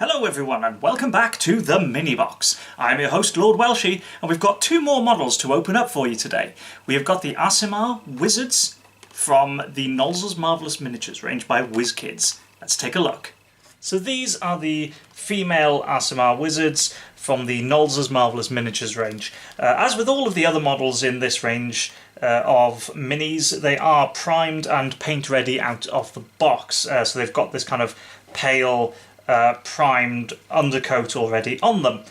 Hello everyone and welcome back to the MiniBox. I'm your host Lord Welshie and we've got two more models to open up for you today. We have got the Aasimar Wizards from the Nolzur's Marvellous Miniatures range by WizKids. Let's take a look. So these are the female Aasimar Wizards from the Nolzur's Marvellous Miniatures range. As with all of the other models in this range of minis, they are primed and paint ready out of the box. So they've got this kind of pale primed undercoat already on them.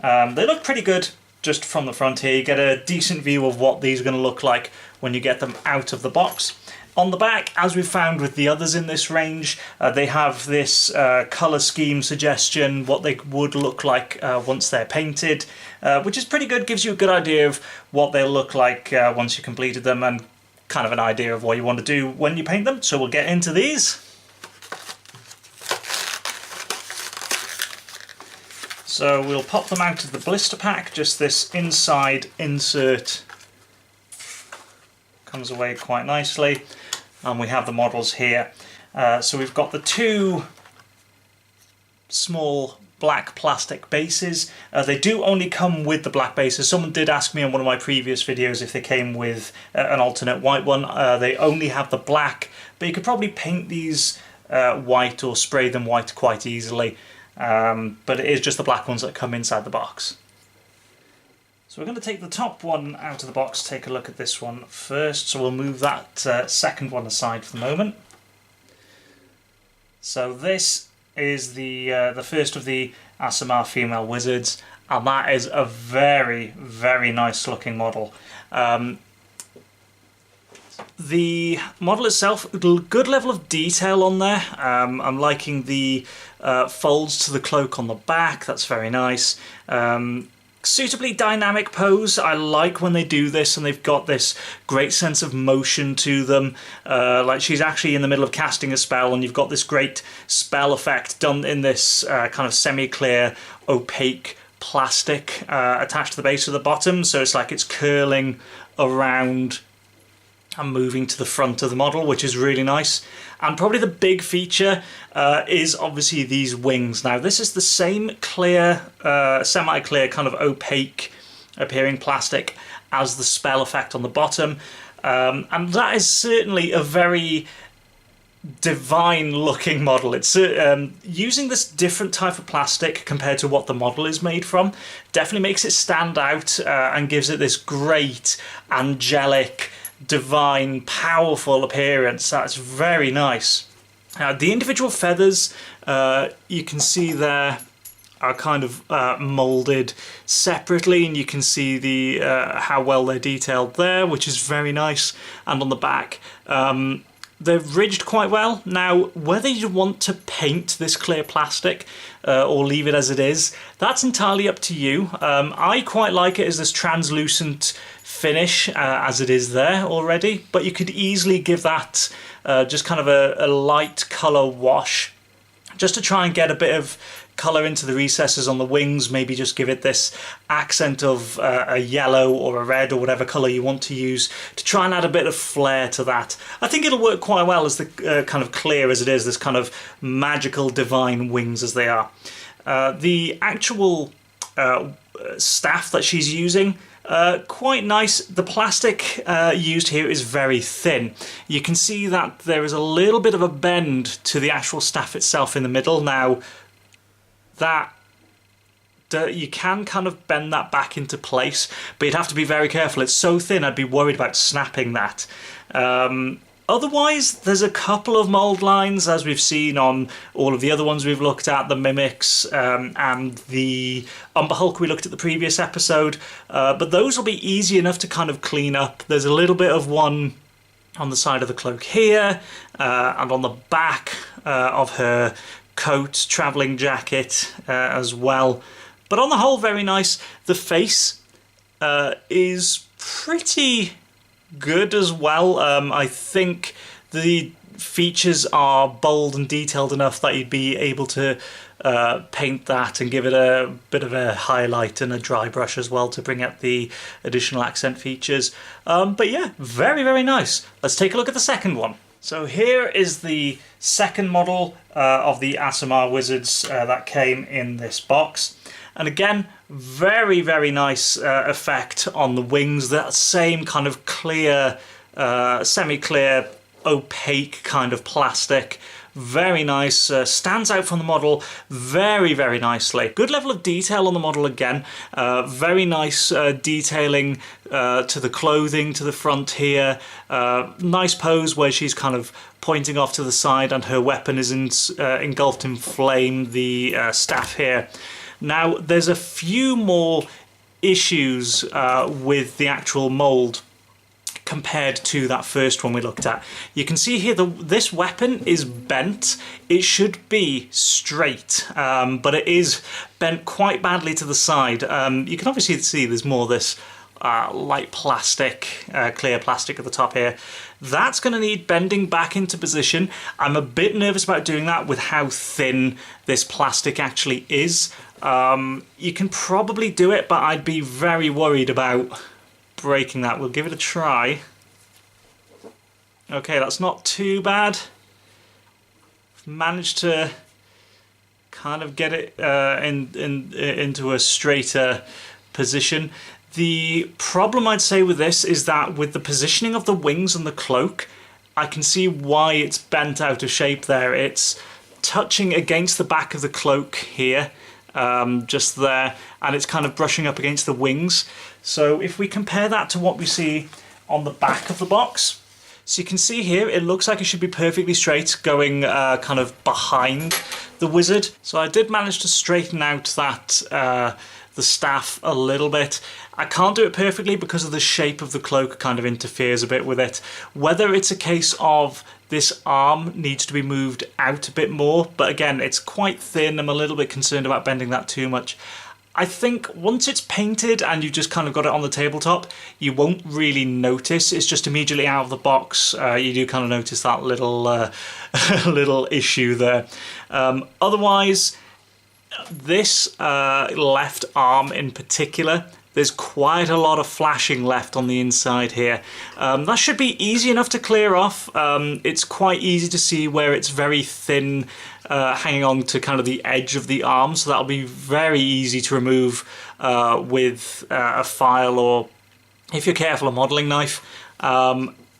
They look pretty good just from the front here. You get a decent view of what these are going to look like when you get them out of the box. On the back, as we've found with the others in this range, they have this colour scheme suggestion, what they would look like once they're painted, which is pretty good, gives you a good idea of what they'll look like once you completed them and kind of an idea of what you want to do when you paint them. So we'll get into these. So we'll pop them out of the blister pack, just this inside insert comes away quite nicely, and we have the models here. So we've got the two small black plastic bases. They do only come with the black bases. Someone did ask me in one of my previous videos if they came with an alternate white one. They only have the black, but you could probably paint these white or spray them white quite easily. But it is just the black ones that come inside the box. So we're going to take the top one out of the box, take a look at this one first, so we'll move that second one aside for the moment. So this is the first of the Aasimar female wizards, and that is a very, very nice looking model. The model itself, good level of detail on there. I'm liking the folds to the cloak on the back, that's very nice. Suitably dynamic pose, I like when they do this and they've got this great sense of motion to them. Like she's actually in the middle of casting a spell and you've got this great spell effect done in this kind of semi-clear, opaque plastic attached to the base of the bottom, so it's like it's curling around and moving to the front of the model, which is really nice. And probably the big feature is obviously these wings. Now this is the same clear, semi-clear kind of opaque appearing plastic as the spell effect on the bottom, and that is certainly a very divine looking model. It's using this different type of plastic compared to what the model is made from definitely makes it stand out and gives it this great angelic, divine, powerful appearance. That's very nice. The individual feathers you can see there are kind of moulded separately, and you can see the how well they're detailed there, which is very nice. And on the back they're ridged quite well. Now whether you want to paint this clear plastic or leave it as it is, that's entirely up to you. I quite like it as this translucent finish as it is there already, but you could easily give that just kind of a light colour wash just to try and get a bit of colour into the recesses on the wings, maybe just give it this accent of a yellow or a red or whatever colour you want to use to try and add a bit of flair to that. I think it'll work quite well as the kind of clear as it is, this kind of magical divine wings as they are. The actual staff that she's using, quite nice. The plastic used here is very thin. You can see that there is a little bit of a bend to the actual staff itself in the middle. Now that you can kind of bend that back into place, but you'd have to be very careful. It's so thin I'd be worried about snapping that. Otherwise, there's a couple of mould lines, as we've seen on all of the other ones we've looked at, the Mimics and the Umber Hulk we looked at the previous episode, but those will be easy enough to kind of clean up. There's a little bit of one on the side of the cloak here, and on the back of her coat, travelling jacket as well. But on the whole, very nice. The face is pretty good as well. I think the features are bold and detailed enough that you'd be able to paint that and give it a bit of a highlight and a dry brush as well to bring out the additional accent features. But yeah, very, very nice. Let's take a look at the second one. So here is the second model of the Aasimar wizards that came in this box. And again, very, very nice effect on the wings. That same kind of clear, semi-clear, opaque kind of plastic. Very nice, stands out from the model very, very nicely. Good level of detail on the model again. Very nice detailing to the clothing, to the front here. Nice pose where she's kind of pointing off to the side and her weapon is engulfed in flame, the staff here. Now, there's a few more issues with the actual mould compared to that first one we looked at. You can see here this weapon is bent. It should be straight, but it is bent quite badly to the side. You can obviously see there's more of this light plastic, clear plastic at the top here. That's going to need bending back into position. I'm a bit nervous about doing that with how thin this plastic actually is. You can probably do it, but I'd be very worried about breaking that. We'll give it a try. Okay, that's not too bad. Managed to kind of get it into a straighter position. The problem I'd say with this is that with the positioning of the wings and the cloak, I can see why it's bent out of shape there. It's touching against the back of the cloak here, just there, and it's kind of brushing up against the wings. So if we compare that to what we see on the back of the box, so you can see here it looks like it should be perfectly straight going kind of behind the wizard. So I did manage to straighten out that the staff a little bit. I can't do it perfectly because of the shape of the cloak kind of interferes a bit with it. Whether it's a case of this arm needs to be moved out a bit more, but again, it's quite thin. I'm a little bit concerned about bending that too much. I think once it's painted and you've just kind of got it on the tabletop, you won't really notice. It's just immediately out of the box. You do kind of notice that little little issue there. Otherwise, this left arm in particular, there's quite a lot of flashing left on the inside here. That should be easy enough to clear off. It's quite easy to see where it's very thin, hanging on to kind of the edge of the arm, so that'll be very easy to remove with a file, or if you're careful, a modelling knife.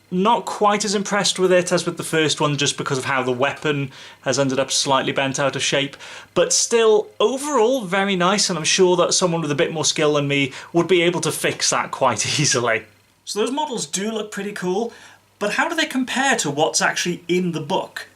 Not quite as impressed with it as with the first one, just because of how the weapon has ended up slightly bent out of shape, but still overall very nice, and I'm sure that someone with a bit more skill than me would be able to fix that quite easily. So those models do look pretty cool, but how do they compare to what's actually in the book?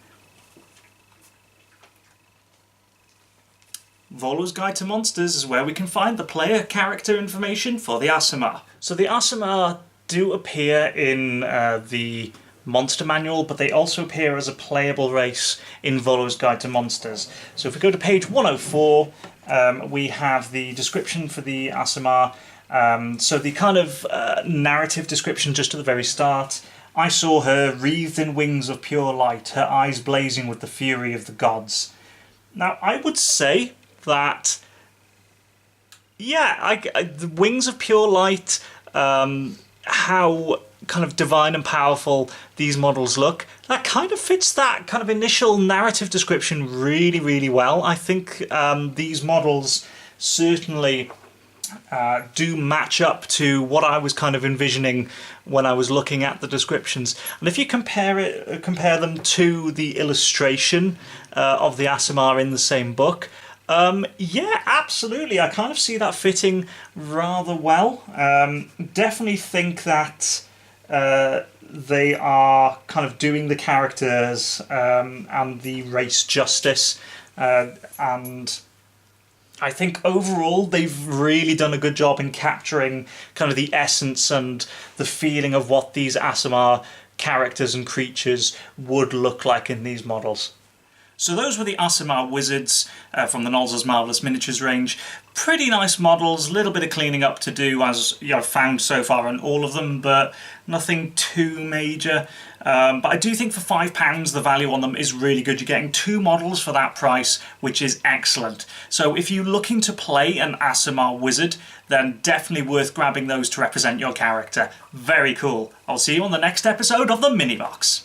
Volo's Guide to Monsters is where we can find the player character information for the Aasimar. So the Aasimar do appear in the monster manual, but they also appear as a playable race in Volo's Guide to Monsters. So if we go to page 104, we have the description for the Aasimar. So the kind of narrative description just at the very start. I saw her wreathed in wings of pure light, her eyes blazing with the fury of the gods. Now, I would say that, yeah, the wings of pure light, how kind of divine and powerful these models look, that kind of fits that kind of initial narrative description really, really well. I think these models certainly do match up to what I was kind of envisioning when I was looking at the descriptions. And if you compare them to the illustration of the Aasimar in the same book, yeah, absolutely. I kind of see that fitting rather well. Definitely think that they are kind of doing the characters and the race justice, and I think overall they've really done a good job in capturing kind of the essence and the feeling of what these Aasimar characters and creatures would look like in these models. So those were the Aasimar wizards from the Nolzur's Marvellous Miniatures range. Pretty nice models, a little bit of cleaning up to do, as I've found so far on all of them, but nothing too major. But I do think for £5 the value on them is really good. You're getting 2 models for that price, which is excellent. So if you're looking to play an Aasimar wizard, then definitely worth grabbing those to represent your character. Very cool. I'll see you on the next episode of the MiniBox.